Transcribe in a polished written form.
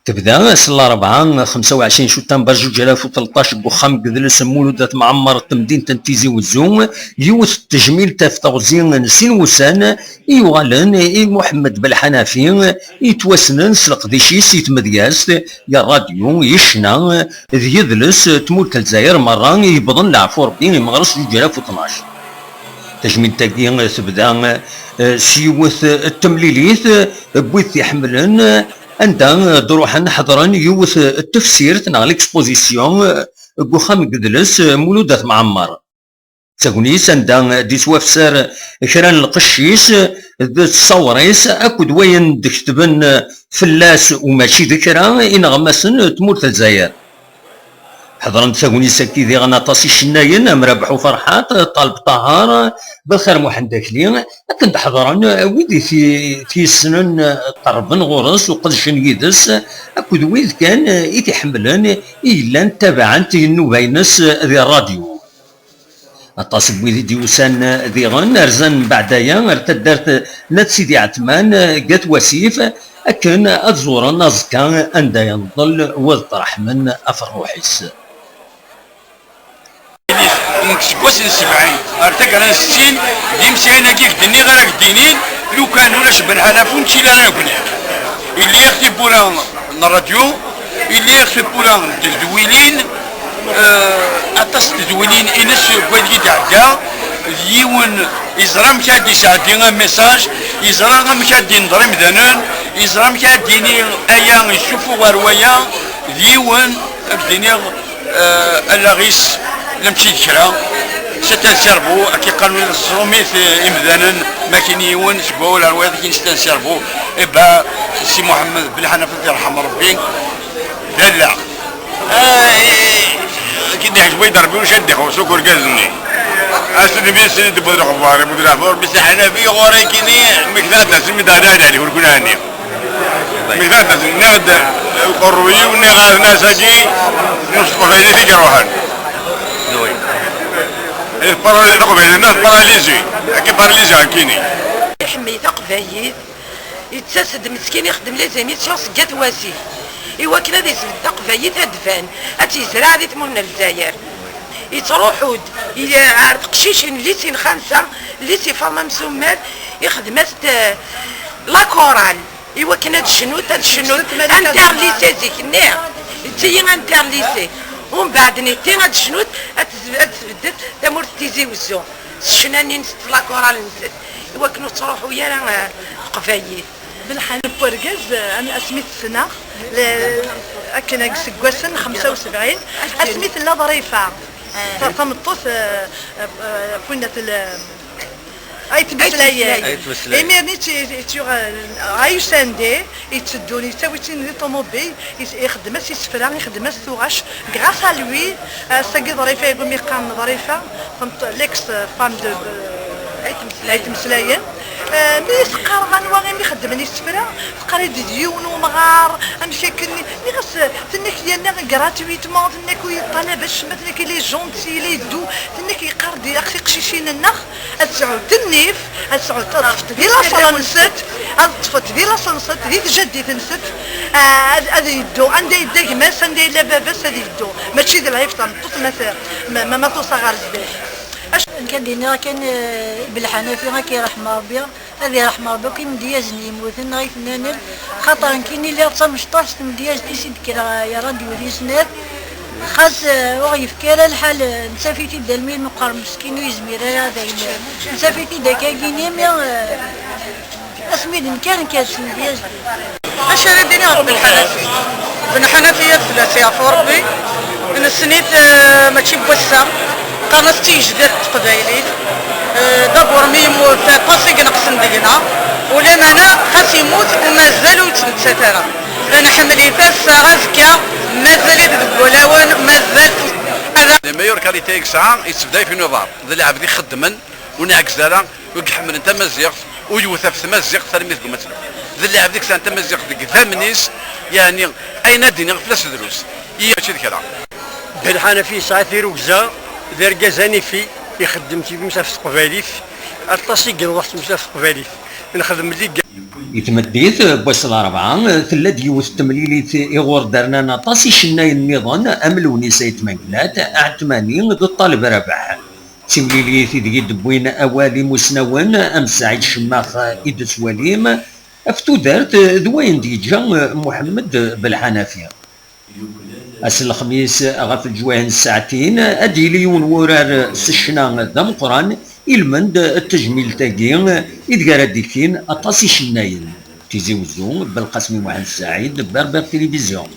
تبدا سلا 4 25 شتنبر 2013 بوخام قدلس مولودات معمر تمدينة تنتيزي والزوم يوث التجميل تفتغزين نسين وسان يوغالن محمد بالحنافي يتوسنن سلق ديشي سيت مدياس يا راديو يشنا ذي يدلس تموت الجزائر مرة يبضن العفو ربي مغرس 2012 تجميل تاكي تبدا سيوث التمليليث بويث يحملن عندها دروح نحضرا يوث التفسير تاع ليكسبوزيسيون بوخام قدلس مولودات معمر تاكونيس عندها دي سوافسار كران القشيش تصوريس اكد وين دكتبن فلاس وماشي ذكرى ان غمسن تموت الجزائر حضرن تاكونيس كي ذي غناطاسي شناين مربحو فرحات طالب طهار بالخير محنداكلي لكن حضرن ويدي في سنن طربن غرس وقدشن يدس اكد ويد كان يتحملن الا تبعا تنوبينس ذي الراديو التصب ويدي ديوسان ذي غن ارزن بعدايا ارتدرت نات سيدي عثمان قات وسيف اكن ازور نازكا اندا ينضل وذطرح من افروحيس نكسكوس نسبعين ارتك على 60 ديمسيانا كيف دني غير الدينين لو كان ولا شبن حلفون شي لا يكون اللي يكتب بولا الراديو اللي يكتب بولا التزويلين اتصل تزويلين انس كوالي تعدى يون يزرا مشادي ساعتين ميساج يزرا مشادي نضرب ذنان يزرا مشاديني ايا يشوفوا وروايا يون الدنيا الاغيس نمشي كرا ستنسربو كي قالوا الصوميت امذانا ما كاين يون سبوا ولا روايات كي نستنسربو ابا سي محمد بن حنفي يرحم ربي دلع كي نحجبو يضربو وشد خوسو كوركازني اسد بي سند بدر خبار بدر خبار بس حنفي غوري كيني مكذات سمي دادان عليه وركون هاني مكذات ناد قروي ونغاز ناساجي نصف فايدتي جروحان الباراليزي تقبل الناس باراليزي كي باراليزي هكيني يحمي تقبايد يتسد مسكين يخدم لي زيميسيون سكات واسي ايوا كنا دي تقبايد هدفان اتيزرع دي تمون الجزائر يتروحود عارف قشيشين ليسين خمسه ليسي فما مسمار يخدم لا كورال ايوا كنا تشنوت انتر ليسي زيك تي انتر ليسي ومن بعد نيتي غاد شنوت اتبدل تمر تيزي وزو شناني نست لا كورال نزت ايوا كنو تروحوا ويا راه قفايي بالحال بوركاز انا اسميت السنه كنا سكواسن 75 اسميت لا ظريفه فمطوس كنا ايتمسلايا اميرني تيغ عايشاندي يتسدوني تاويتين لي طوموبيل يخدم سي سفرا يخدم الثوغاش غراس لوي ساكي ظريفه يقول مي قام ظريفه ليكس فام دو ايتمسلايا مي سقار غنواغي مي خدمني السفرا سقاري ديون ومغار امشاكلني مي غاس تنك ديالنا غراتويتمون تنك يطلع باش مثلا كي لي جونتي لي دو تنك يقردي اختي قشيشين النخ السعود النيف السعود طفت بلا صلنست طفت بلا صلنست هذيك جدي تنست هذا يدو عندي يدك ماس عندي لا باباس هذا يدو ماشي ديال العيفطه نطط ما توصل غير الزبال اش كان دينا كان بالحنفي غا كيرحم ربي هذه رحم ربي كي مديازني يموتن غير فنانين خاطر كاين اللي تصمشطاش مدياز تيسيد كرا يا راديو ريسنات خاص وغيف كرا الحال نسافيتي دالمين مقار مسكين ويزمير هذا نسافيتي داكاكيني مي اسمي كان كاس مدياز اش راه دينا بن حنفي ثلاثه عفو ربي من السنيت ماشي بوسه قنصتي جداد قبايلي دابور ميموت باسيك نقسم دينا ولا انا خاص يموت ومازالو يتساتر انا حملي فاس غازكا مازال يتقولون مازال الميور كاليتي كسا يتبدا في نوفمبر ذا اللي عبدي خدمن ونعكس دارا ويحمل انت مزيغ ويوث في مزيغ تلميذ مثلا ذا اللي عبدي كسا انت مزيغ ديك ثمنيس يعني اين دينا فلاس دروس هي هادشي الكلام بالحنفي ساعه روكزا دار كازاني في يخدم في مسافه قباليف اتصي قال وقت مسافه قباليف نخدم لي يتمديت بويس الأربعة ثلا ديوث تمليليت إغور دارنا نطاسي شناي النظام أملوني سيد منقلات أعتماني ضد الطالب ربح تمليليت دي دبوين أوالي مسنون أم سعيد الشماخ إدس وليم أفتو دارت دوين ديجا محمد بالحنفية أس الخميس غف الجوان الساعتين أديليون ورار سشنا ذا مقران المند التجميل تاقين إذ قرا ديكين أطاسي شناين تيزي وزون بالقسم واحد السعيد بربر تلفزيون.